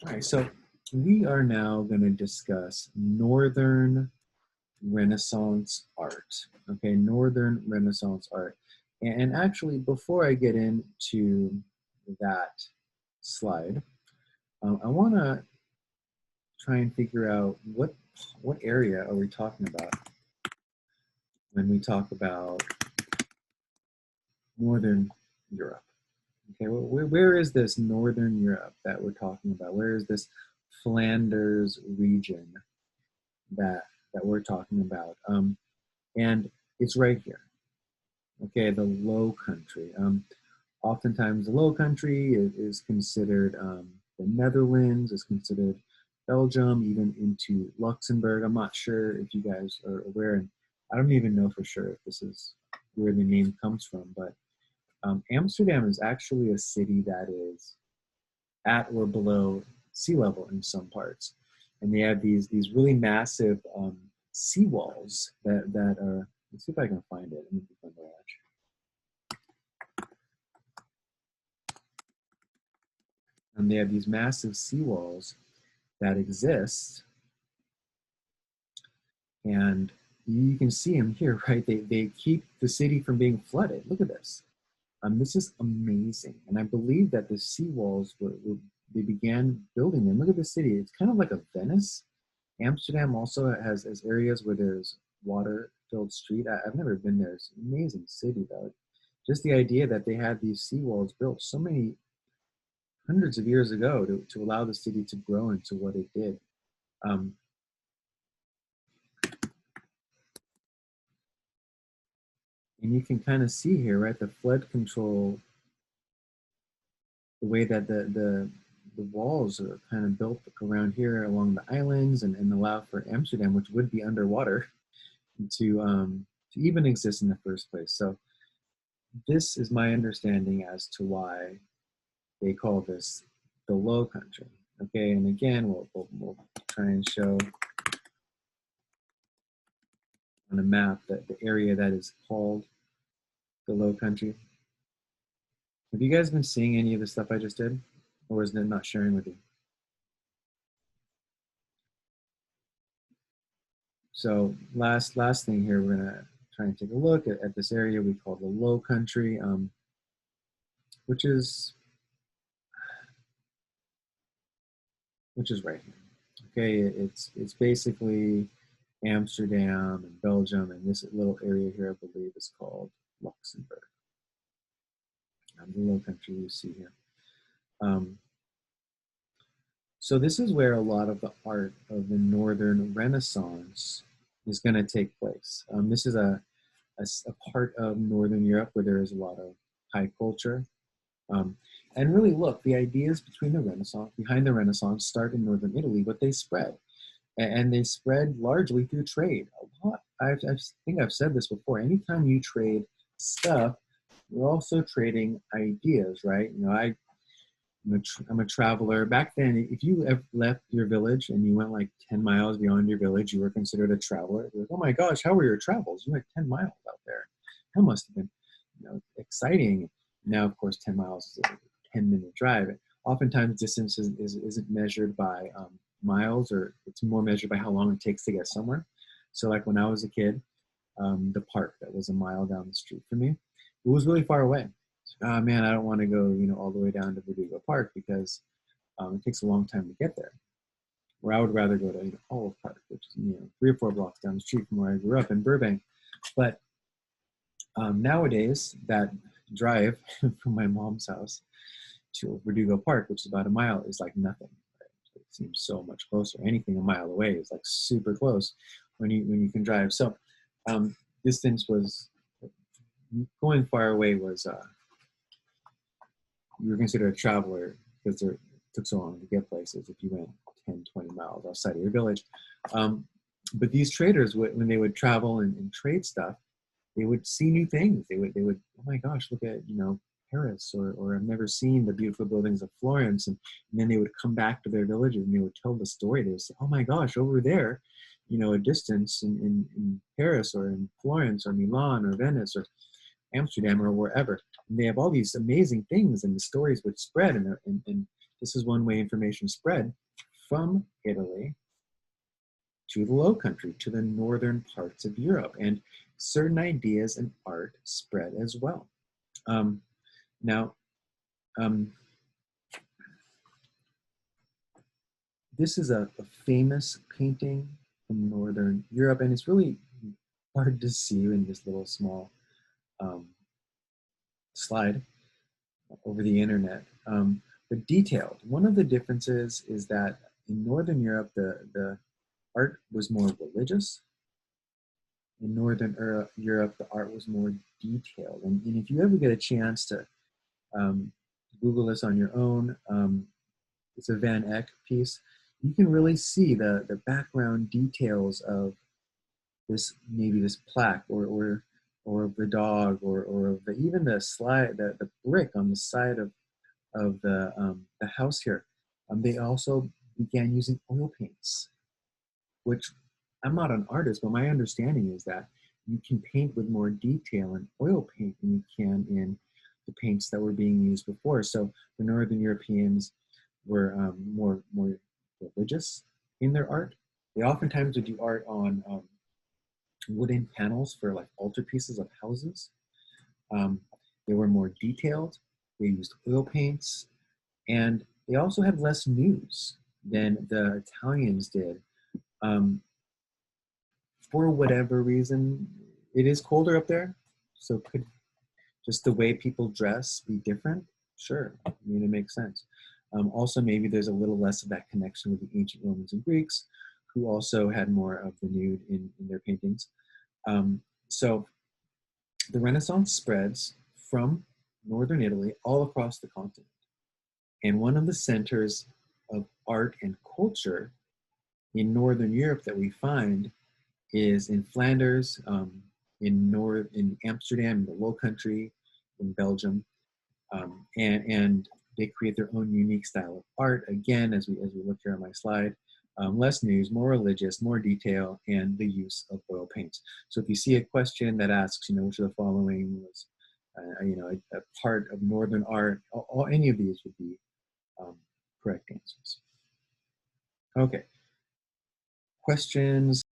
All right, so we are now going to discuss Northern Renaissance art. Okay, Northern Renaissance art. And actually, before I get into that slide, I want to try and figure out what area are we talking about when we talk about Northern Europe. Okay, well, where is this Northern Europe that we're talking about? Where is this Flanders region that we're talking about? And it's right here. Okay, the Low Country. Oftentimes, the Low Country is considered the Netherlands, is considered Belgium, even into Luxembourg. I'm not sure if you guys are aware, and I don't even know for sure if this is where the name comes from, but Amsterdam is actually a city that is at or below sea level in some parts. And they have these really massive seawalls that are, let's see if I can find it. Let me click on the edge. And they have these massive seawalls that exist. And you can see them here, right? They keep the city from being flooded. Look at this. This is amazing. And I believe that the seawalls they began building them. Look at the city. It's kind of like a Venice. Amsterdam also has areas where there's water-filled street. I've never been there. It's an amazing city, though. Just the idea that they had these seawalls built so many hundreds of years ago to allow the city to grow into what it did. And you can kind of see here, right, the flood control, the way that the walls are kind of built around here along the islands and allow for Amsterdam, which would be underwater, to even exist in the first place. So this is my understanding as to why they call this the Low Country. Okay, and again, we'll try and show on a map that the area that is called the Low Country. Have you guys been seeing any of the stuff I just did? Or is it not sharing with you? So last thing here, we're gonna try and take a look at this area we call the Low Country, which is right here. Okay, it's basically Amsterdam and Belgium, and this little area here, I believe, is called Luxembourg. The Low Country you see here. So this is where a lot of the art of the Northern Renaissance is going to take place. This is a part of Northern Europe where there is a lot of high culture. And really, look, the ideas behind the Renaissance start in Northern Italy, but they spread. And they spread largely through trade. A lot. I think I've said this before. Anytime you trade stuff, you're also trading ideas, right? You know, I'm a traveler. Back then, if you ever left your village and you went like 10 miles beyond your village, you were considered a traveler. Like, oh my gosh, how were your travels? You went 10 miles out there. That must have been, exciting. Now, of course, 10 miles is a 10-minute drive. Oftentimes, distance isn't measured by miles, or it's more measured by how long it takes to get somewhere. So like when I was a kid, the park that was a mile down the street from me, it was really far away. Oh man, I don't want to go, all the way down to Verdugo Park because it takes a long time to get there. Where I would rather go to Olive Park, which is 3 or 4 blocks down the street from where I grew up in Burbank. But nowadays, that drive from my mom's house to Verdugo Park, which is about a mile, is like nothing. Right? It seems so much closer. Anything a mile away is like super close when you can drive. So distance was going far away was. You were considered a traveler because it took so long to get places if you went 10, 20 miles outside of your village. But these traders, when they would travel and trade stuff, they would see new things. They would, oh my gosh, look at, Paris, or I've never seen the beautiful buildings of Florence. And then they would come back to their villages and they would tell the story. They would say, oh my gosh, over there, a distance in Paris or in Florence or Milan or Venice or Amsterdam or wherever. And they have all these amazing things, and the stories would spread, and This is one way information spread from Italy to the Low Country, to the northern parts of Europe, and certain ideas and art spread as well. Um, now, um, this is a famous painting from Northern Europe, and it's really hard to see in this little small um, slide over the internet. But detailed. One of the differences is that in Northern Europe, the art was more religious. In Northern Europe, the art was more detailed. And if you ever get a chance to um, Google this on your own, it's a Van Eyck piece, you can really see the background details of this, maybe this plaque or of the dog or of even the slide, the brick on the side of the house here. They also began using oil paints, which I'm not an artist, but my understanding is that you can paint with more detail in oil paint than you can in the paints that were being used before. So the Northern Europeans were more religious in their art. They oftentimes would do art on wooden panels for like altarpieces of houses. Um, they were more detailed. They used oil paints, and they also had less news than the Italians did. Um, for whatever reason, it is colder up there, so could just the way people dress be different? Sure, I mean, it makes sense. Also, maybe there's a little less of that connection with the ancient Romans and Greeks, who also had more of the nude in their paintings. So the Renaissance spreads from northern Italy all across the continent. And one of the centers of art and culture in Northern Europe that we find is in Flanders, in Amsterdam, in the Low Country, in Belgium, and they create their own unique style of art. Again, as we look here on my slide, less news, more religious, more detail, and the use of oil paints. So if you see a question that asks, which of the following was, a part of Northern art, any of these would be correct answers. Okay. Questions?